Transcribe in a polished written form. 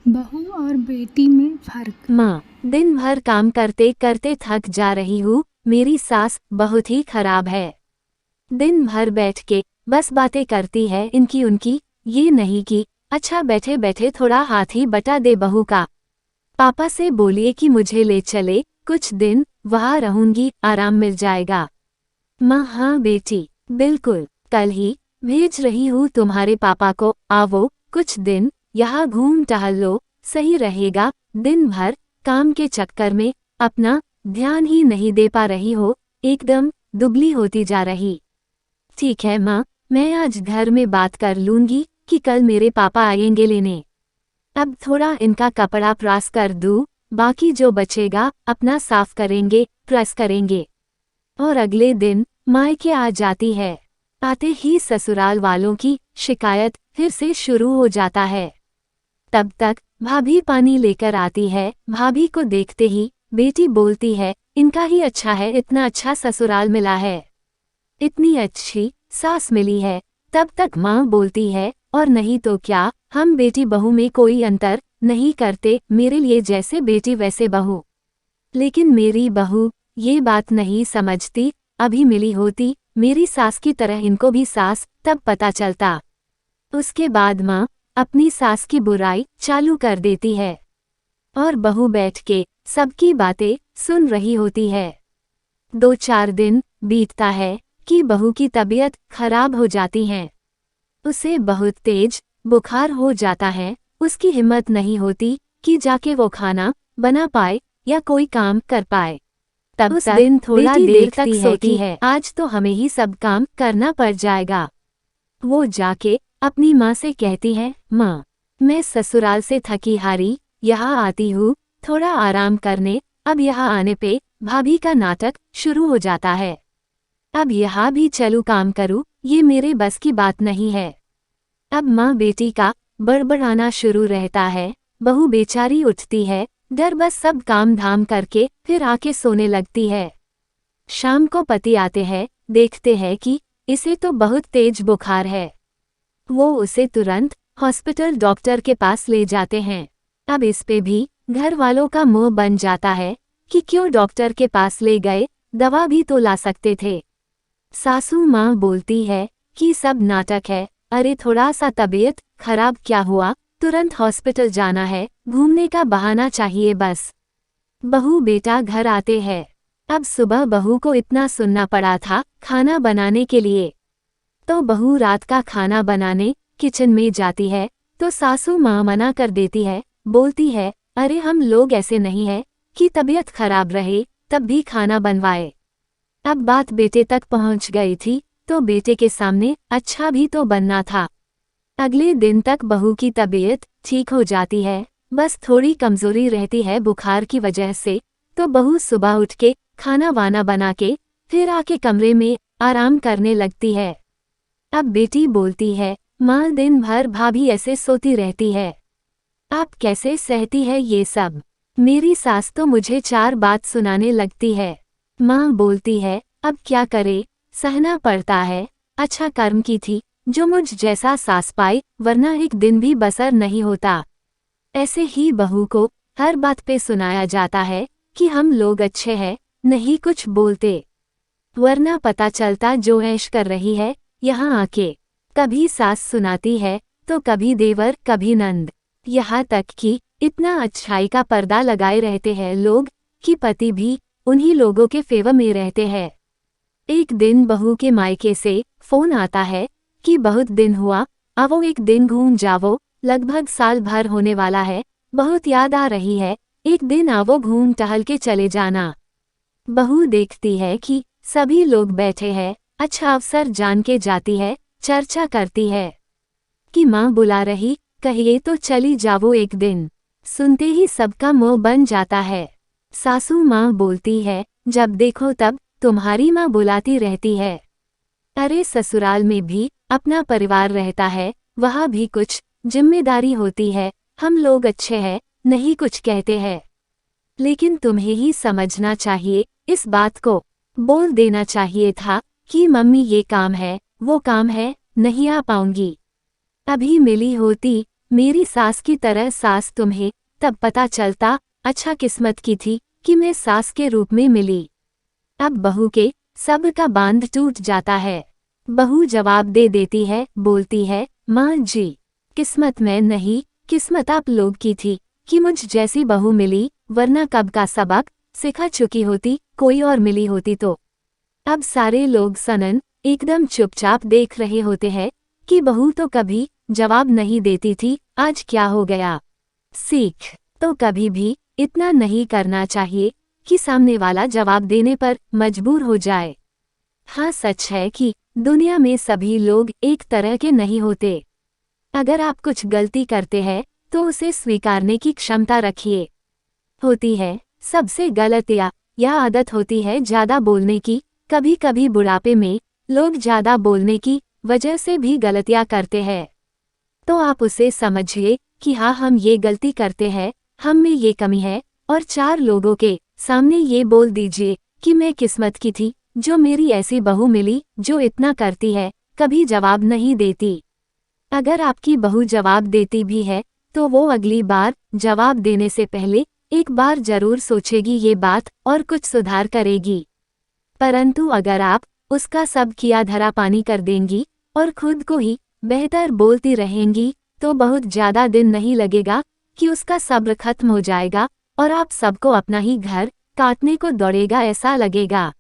बहू और बेटी में फर्क। माँ, दिन भर काम करते करते थक जा रही हूँ। मेरी सास बहुत ही खराब है। दिन भर बैठ के बस बातें करती है इनकी उनकी, ये नहीं कि अच्छा बैठे बैठे थोड़ा हाथ ही बटा दे बहू का। पापा से बोलिए कि मुझे ले चले, कुछ दिन वहाँ रहूंगी, आराम मिल जाएगा। माँ, हाँ बेटी, बिल्कुल, कल ही भेज रही हूँ तुम्हारे पापा को, आवो कुछ दिन यहाँ घूम टहल लो, सही रहेगा। दिन भर काम के चक्कर में अपना ध्यान ही नहीं दे पा रही हो, एकदम दुबली होती जा रही। ठीक है माँ, मैं आज घर में बात कर लूंगी कि कल मेरे पापा आएंगे लेने। अब थोड़ा इनका कपड़ा प्रेस कर दूँ, बाकी जो बचेगा अपना साफ करेंगे, प्रेस करेंगे। और अगले दिन मायके आ जाती है। आते ही ससुराल वालों की शिकायत फिर से शुरू हो जाता है। तब तक भाभी पानी लेकर आती है। भाभी को देखते ही बेटी बोलती है, इनका ही अच्छा है, इतना अच्छा ससुराल मिला है, इतनी अच्छी सास मिली है। तब तक माँ बोलती है, और नहीं तो क्या, हम बेटी बहू में कोई अंतर नहीं करते, मेरे लिए जैसे बेटी वैसे बहू। लेकिन मेरी बहू ये बात नहीं समझती। अभी मिली होती मेरी सास की तरह इनको भी सास, तब पता चलता। उसके बाद माँ अपनी सास की बुराई चालू कर देती है और बहू बैठ के सबकी बातें सुन रही होती है। 2-4 दिन बीतता है कि बहू की तबीयत खराब हो जाती है। उसे बहुत तेज बुखार हो जाता है। उसकी हिम्मत नहीं होती कि जाके वो खाना बना पाए या कोई काम कर पाए। तब उस दिन थोड़ा देर तक सोती है, आज तो हमें ही सब काम करना पड़ जाएगा। वो जाके अपनी माँ से कहती है, माँ, मैं ससुराल से थकी हारी यहाँ आती हूँ थोड़ा आराम करने। अब यहाँ आने पे भाभी का नाटक शुरू हो जाता है। अब यहाँ भी चलूँ काम करूँ, ये मेरे बस की बात नहीं है। अब माँ बेटी का बड़बड़ाना शुरू रहता है। बहू बेचारी उठती है, डर बस सब काम धाम करके फिर आके सोने लगती है। शाम को पति आते हैं, देखते हैं कि इसे तो बहुत तेज बुखार है। वो उसे तुरंत हॉस्पिटल डॉक्टर के पास ले जाते हैं। अब इस पे भी घर वालों का मुंह बन जाता है कि क्यों डॉक्टर के पास ले गए, दवा भी तो ला सकते थे। सासू माँ बोलती है कि सब नाटक है, अरे थोड़ा सा तबीयत खराब क्या हुआ, तुरंत हॉस्पिटल जाना है, घूमने का बहाना चाहिए बस। बहू बेटा घर आते हैं। अब सुबह बहू को इतना सुनना पड़ा था खाना बनाने के लिए। तो बहू रात का खाना बनाने किचन में जाती है तो सासू माँ मना कर देती है, बोलती है, अरे हम लोग ऐसे नहीं है कि तबीयत खराब रहे तब भी खाना बनवाए। अब बात बेटे तक पहुंच गई थी तो बेटे के सामने अच्छा भी तो बनना था। अगले दिन तक बहू की तबीयत ठीक हो जाती है, बस थोड़ी कमजोरी रहती है बुखार की वजह से। तो बहू सुबह उठ के खाना वाना बना के फिर आके कमरे में आराम करने लगती है। अब बेटी बोलती है, माँ दिन भर भाभी ऐसे सोती रहती है, आप कैसे सहती है ये सब। मेरी सास तो मुझे 4 बात सुनाने लगती है। माँ बोलती है, अब क्या करे, सहना पड़ता है। अच्छा कर्म की थी जो मुझ जैसा सास पाई, वरना एक दिन भी बसर नहीं होता। ऐसे ही बहू को हर बात पे सुनाया जाता है कि हम लोग अच्छे हैं, नहीं कुछ बोलते, वरना पता चलता जो ऐश कर रही है यहाँ आके। कभी सास सुनाती है तो कभी देवर, कभी नंद, यहाँ तक कि इतना अच्छाई का पर्दा लगाए रहते हैं लोग कि पति भी उन्हीं लोगों के फेवर में रहते हैं। एक दिन बहू के मायके से फोन आता है कि बहुत दिन हुआ, आवो एक दिन घूम जावो, लगभग साल भर होने वाला है, बहुत याद आ रही है, एक दिन आवो घूम टहल के चले जाना। बहू देखती है कि सभी लोग बैठे हैं, अच्छा अवसर जान के जाती है, चर्चा करती है कि माँ बुला रही, कहिए तो चली जावो एक दिन। सुनते ही सबका मुंह बन जाता है। सासू माँ बोलती है, जब देखो तब तुम्हारी माँ बुलाती रहती है। अरे ससुराल में भी अपना परिवार रहता है, वहाँ भी कुछ जिम्मेदारी होती है, हम लोग अच्छे हैं, नहीं कुछ कहते हैं। लेकिन तुम्हें ही समझना चाहिए, इस बात को बोल देना चाहिए था कि मम्मी ये काम है, वो काम है, नहीं आ पाऊंगी। अभी मिली होती मेरी सास की तरह सास तुम्हें तब पता चलता, अच्छा किस्मत की थी कि मैं सास के रूप में मिली। अब बहू के सब्र का बांध टूट जाता है। बहू जवाब दे देती है, बोलती है, माँ जी, किस्मत में नहीं, किस्मत आप लोग की थी कि मुझ जैसी बहू मिली, वरना कब का सबक सिखा चुकी होती, कोई और मिली होती तो। अब सारे लोग सनन एकदम चुपचाप देख रहे होते हैं कि बहू तो कभी जवाब नहीं देती थी, आज क्या हो गया। सीख तो कभी भी इतना नहीं करना चाहिए कि सामने वाला जवाब देने पर मजबूर हो जाए। हाँ, सच है कि दुनिया में सभी लोग एक तरह के नहीं होते। अगर आप कुछ गलती करते हैं तो उसे स्वीकारने की क्षमता रखिए। होती है सबसे गलत या आदत होती है ज़्यादा बोलने की। कभी कभी बुढ़ापे में लोग ज़्यादा बोलने की वजह से भी गलतियाँ करते हैं। तो आप उसे समझिए कि हाँ, हम ये गलती करते हैं, हम में ये कमी है, और 4 लोगों के सामने ये बोल दीजिए कि मैं किस्मत की थी जो मेरी ऐसी बहू मिली जो इतना करती है, कभी जवाब नहीं देती। अगर आपकी बहू जवाब देती भी है तो वो अगली बार जवाब देने से पहले एक बार जरूर सोचेगी ये बात और कुछ सुधार करेगी। परंतु अगर आप उसका सब किया धरा पानी कर देंगी और खुद को ही बेहतर बोलती रहेंगी तो बहुत ज़्यादा दिन नहीं लगेगा कि उसका सब्र खत्म हो जाएगा और आप सबको अपना ही घर काटने को दौड़ेगा ऐसा लगेगा।